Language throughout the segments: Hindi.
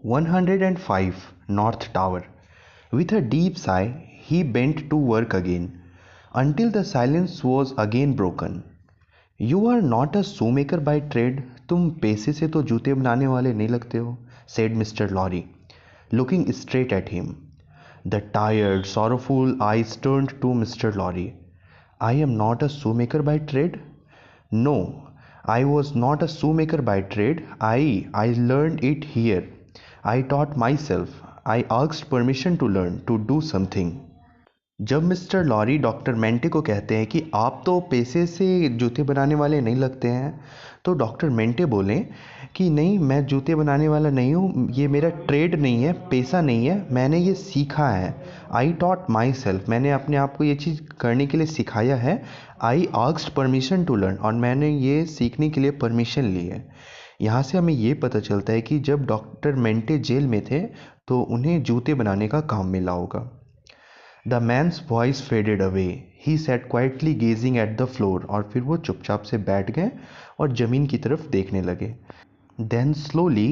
105 North Tower. With a deep sigh, he bent to work again, until the silence was again broken. You are not a shoemaker by trade. तुम पेशे से तो जूते बनाने वाले नहीं लगते हो, said Mr. Lorry, looking straight at him. The tired, sorrowful eyes turned to Mr. Lorry. I am not a shoemaker by trade? No, I was not a shoemaker by trade. I learned it here. I taught myself. I asked permission to learn, to do something. जब मिस्टर लॉरी डॉक्टर मेंटे को कहते हैं कि आप तो पेशे से जूते बनाने वाले नहीं लगते हैं, तो डॉक्टर मेंटे बोले कि नहीं, मैं जूते बनाने वाला नहीं हूँ, ये मेरा ट्रेड नहीं है, पेशा नहीं है, मैंने ये सीखा है. आई टॉट माई सेल्फ, मैंने अपने आप को ये चीज़ करने के लिए सिखाया है. I asked permission to learn, और मैंने ये सीखने के लिए परमिशन ली है. यहाँ से हमें ये पता चलता है कि जब डॉक्टर मेंटे जेल में थे तो उन्हें जूते बनाने का काम मिला होगा. The man's voice faded away. He sat quietly gazing at the floor. और फिर वो चुपचाप से बैठ गए और ज़मीन की तरफ देखने लगे. Then slowly,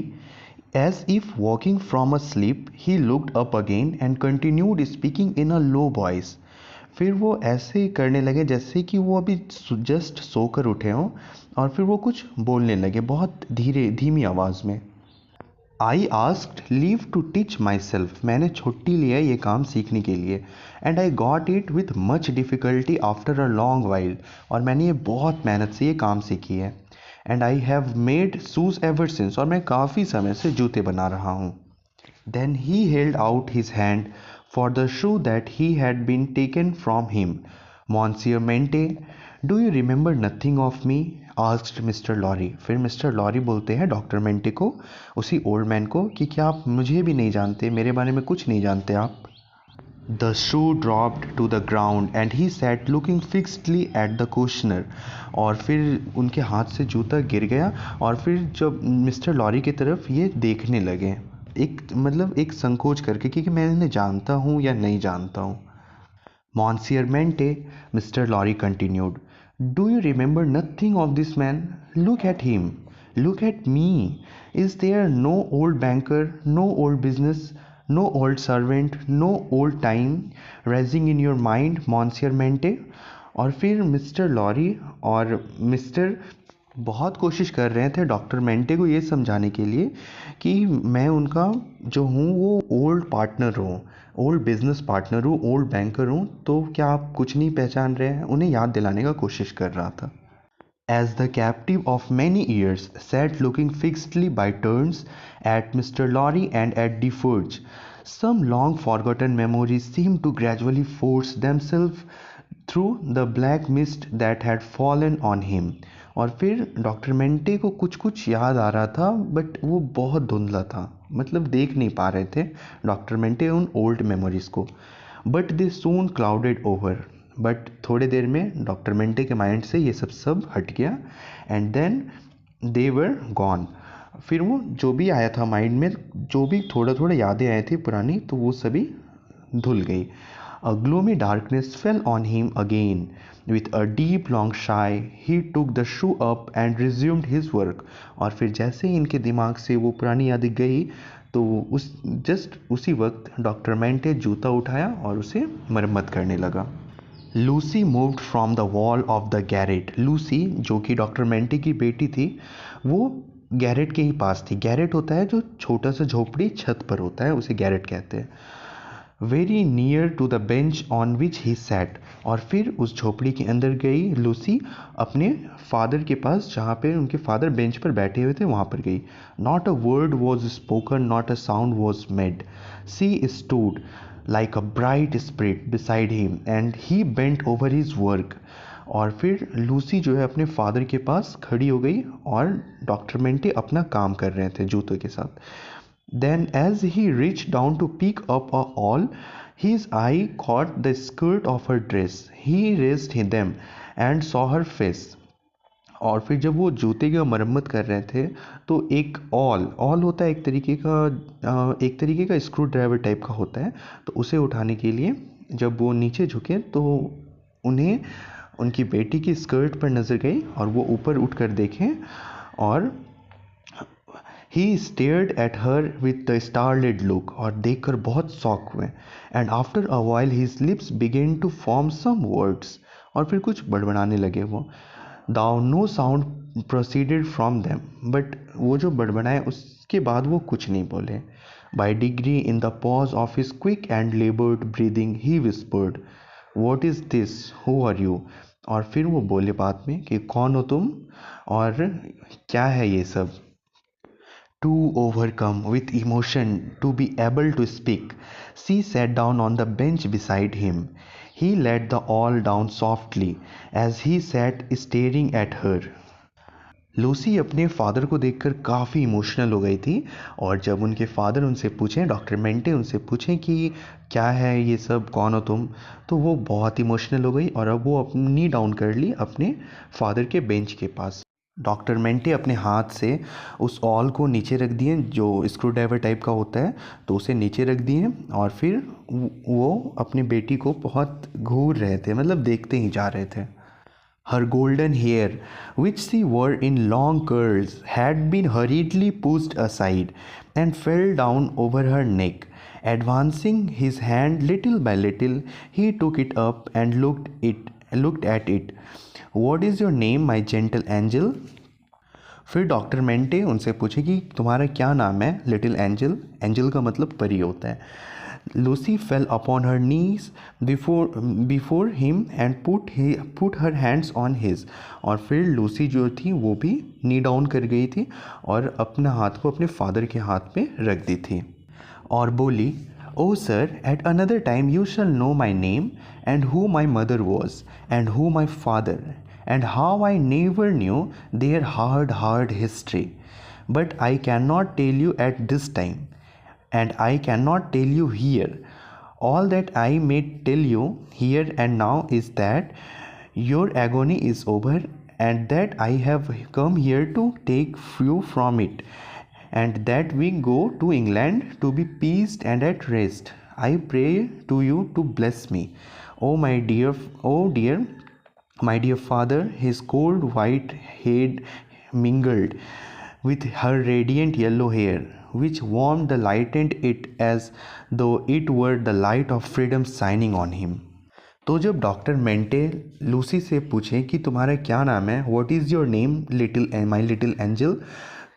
as if walking from a sleep, he looked up again and continued speaking in a low voice. फिर वो ऐसे ही करने लगे जैसे कि वो अभी जस्ट सोकर उठे हों, और फिर वो कुछ बोलने लगे बहुत धीमी आवाज़ में. I asked leave to teach my self. मैंने छुट्टी ली है ये काम सीखने के लिए. And I got it with much difficulty after a long while. और मैंने ये बहुत मेहनत से ये काम सीखी है. And I have made shoes ever since. और मैं काफ़ी समय से जूते बना रहा हूँ. Then he held out his hand for the shoe that he had been taken from him. Monsieur Mente, do you remember nothing of me? asked Mr. Lorry. फिर मिस्टर लॉरी बोलते हैं डॉक्टर मेंटे को, उसी ओल्ड मैन को, कि क्या आप मुझे भी नहीं जानते, मेरे बारे में कुछ नहीं जानते आप? The shoe dropped to the ground and he sat looking fixedly at the questioner. और फिर उनके हाथ से जूता गिर गया, और फिर जब मिस्टर लॉरी की तरफ ये देखने लगे, एक संकोच करके कि मैं इन्हें जानता हूँ या नहीं जानता हूँ. Monsieur Mente, Mr. Lorry continued, do you remember nothing of this man? Look at him. Look at me. Is there no old banker, no old business, no old servant, no old time rising in your mind, Monsieur Mente? और फिर मिस्टर लॉरी और मिस्टर बहुत कोशिश कर रहे थे डॉक्टर मेंटे को ये समझाने के लिए कि मैं उनका जो हूँ वो ओल्ड पार्टनर हूँ, ओल्ड बिजनेस पार्टनर हूँ, ओल्ड बैंकर हूँ, तो क्या आप कुछ नहीं पहचान रहे हैं? उन्हें याद दिलाने का कोशिश कर रहा था. As the captive of many years sat looking fixedly by turns at Mr. Lorry and at Deforge, some long forgotten memories seemed to gradually force themselves through the black mist that had fallen on him. और फिर डॉक्टर मेंटे को कुछ कुछ याद आ रहा था, बट वो बहुत धुंधला था, मतलब देख नहीं पा रहे थे डॉक्टर मेंटे उन ओल्ड मेमोरीज को. But they soon clouded over. But थोड़े देर में डॉक्टर मेंटे के माइंड से ये सब हट गया. And then they were gone. फिर वो जो भी आया था माइंड में, जो भी थोड़ा थोड़ा यादें आई थी पुरानी, तो वो सभी धुल गई. A gloomy darkness fell on him again. With a deep long sigh, he took the shoe up and resumed his work. और फिर जैसे ही इनके दिमाग से वो पुरानी यादें गई, तो उसी वक्त डॉक्टर मेंटे जूता उठाया और उसे मरम्मत करने लगा. Lucy moved from the wall of the Garrett. Lucy, जो कि डॉक्टर मेंटे की बेटी थी, वो गैरेट के ही पास थी. गैरेट होता है जो छोटा सा झोपड़ी छत पर होता है, उसे गैरेट कहते हैं. Very near to the bench on which he sat. और फिर उस झोपड़ी के अंदर गई लूसी, अपने फादर के पास, जहाँ पे उनके फादर बेंच पर बैठे हुए थे, वहाँ पर गई. Not a word was spoken, not a sound was made. C stood like a bright spirit beside him and he bent over his work. और फिर लूसी जो है अपने फादर के पास खड़ी हो गई, और डॉक्टर मेंटे अपना काम कर रहे थे जूतों के साथ. Then as he reached down to pick up a awl, his eye caught the skirt of her dress. He raised them and saw her face. और फिर जब वो जूते की मरम्मत कर रहे थे, तो एक ऑल होता है एक तरीके का स्क्रू ड्राइवर टाइप का होता है. तो उसे उठाने के लिए जब वो नीचे झुके, तो उन्हें उनकी बेटी की स्कर्ट पर नज़र गई, और वो ऊपर उठकर देखें, और he stared at her with the starlit look, और देखकर बहुत शॉक हुए। And after a while his lips began to form some words, और फिर कुछ बड़बड़ाने लगे वो। Though no sound proceeded from them, but वो जो बड़बड़ाए उसके बाद वो कुछ नहीं बोले। By degree in the pause of his quick and laboured breathing he whispered, what is this, who are you. और फिर वो बोले बाद में कि कौन हो तुम और क्या है ये सब। Too overcome with emotion to be able to speak, she sat down on the bench beside him. He let the awl down softly as he sat staring at her. Lucy अपने फादर को देखकर काफ़ी इमोशनल हो गई थी, और जब उनके फादर उनसे पूछें, डॉक्टर मेंटे उनसे पूछें कि क्या है ये सब, कौन हो तुम, तो वो बहुत इमोशनल हो गई और अब वो अपनी डाउन कर ली अपने फादर के बेंच के पास। डॉक्टर मेंटे अपने हाथ से उस ऑल को नीचे रख दिए, जो स्क्रू ड्राइवर टाइप का होता है, तो उसे नीचे रख दिए, और फिर वो अपनी बेटी को बहुत घूर रहे थे, मतलब देखते ही जा रहे थे। Her golden hair, which she wore in long curls, had been hurriedly pushed aside and fell down over her neck. Advancing his hand little by little, he took it up and looked at it. What is your name, my gentle angel? फिर डॉक्टर मेंटे उनसे पूछे कि तुम्हारा क्या नाम है, लिटिल एंजल। एंजल का मतलब परी होता है। Lucy fell upon her knees before him and put her hands on his. और फिर लूसी जो थी वो भी नी डाउन कर गई थी और अपना हाथ को अपने फादर के हाथ में रख दी थी और बोली, oh sir, at another time you shall know my name and who my mother was and who my father and how I never knew their hard history. But I cannot tell you at this time, and I cannot tell you here. All that I may tell you here and now is that your agony is over, and that I have come here to take you from it, and that we go to England to be peaced and at rest. I pray to you to bless me. Oh dear, my dear father. His cold white head mingled with her radiant yellow hair, which warmed the lightened it as though it were the light of freedom shining on him. तो जब डॉक्टर मेंटे लूसी से पूछे कि तुम्हारा क्या नाम है, what is your name my little angel,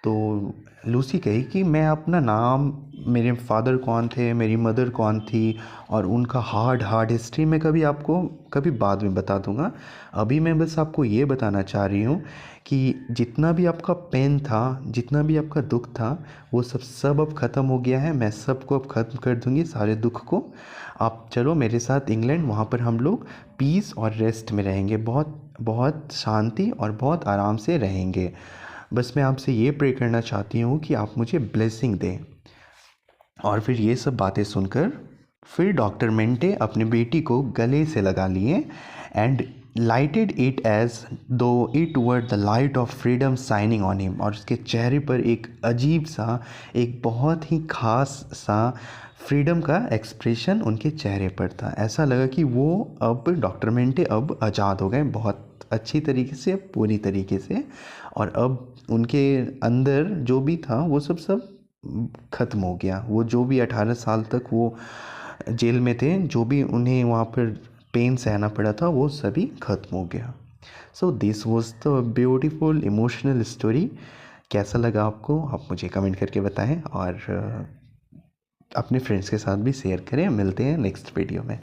तो लूसी कही कि मैं अपना नाम, मेरे फादर कौन थे, मेरी मदर कौन थी और उनका हार्ड हिस्ट्री मैं कभी बाद में बता दूंगा। अभी मैं बस आपको ये बताना चाह रही हूँ कि जितना भी आपका पेन था, जितना भी आपका दुख था, वो सब अब ख़त्म हो गया है। मैं सबको अब ख़त्म कर दूँगी, सारे दुख को। आप चलो मेरे साथ इंग्लैंड, वहाँ पर हम लोग पीस और रेस्ट में रहेंगे, बहुत बहुत शांति और बहुत आराम से रहेंगे। बस मैं आपसे ये प्रे करना चाहती हूँ कि आप मुझे ब्लेसिंग दें। और फिर ये सब बातें सुनकर फिर डॉक्टर मेंटे अपनी बेटी को गले से लगा लिए एंड लाइटेड इट एज दो it were the light of freedom shining on him. और उसके चेहरे पर एक अजीब सा, एक बहुत ही ख़ास सा फ्रीडम का एक्सप्रेशन उनके चेहरे पर था। ऐसा लगा कि वो अब डॉक्टर मेंटे अब आज़ाद हो गए, बहुत अच्छी तरीके से, पूरी तरीके से। और अब उनके अंदर जो भी था वो सब ख़त्म हो गया। वो जो भी 18 साल तक वो जेल में थे, जो भी उन्हें वहाँ पर पेन सहना पड़ा था, वो सभी ख़त्म हो गया। So this was the beautiful emotional story. कैसा लगा आपको, आप मुझे कमेंट करके बताएं और अपने फ्रेंड्स के साथ भी शेयर करें। मिलते हैं नेक्स्ट वीडियो में।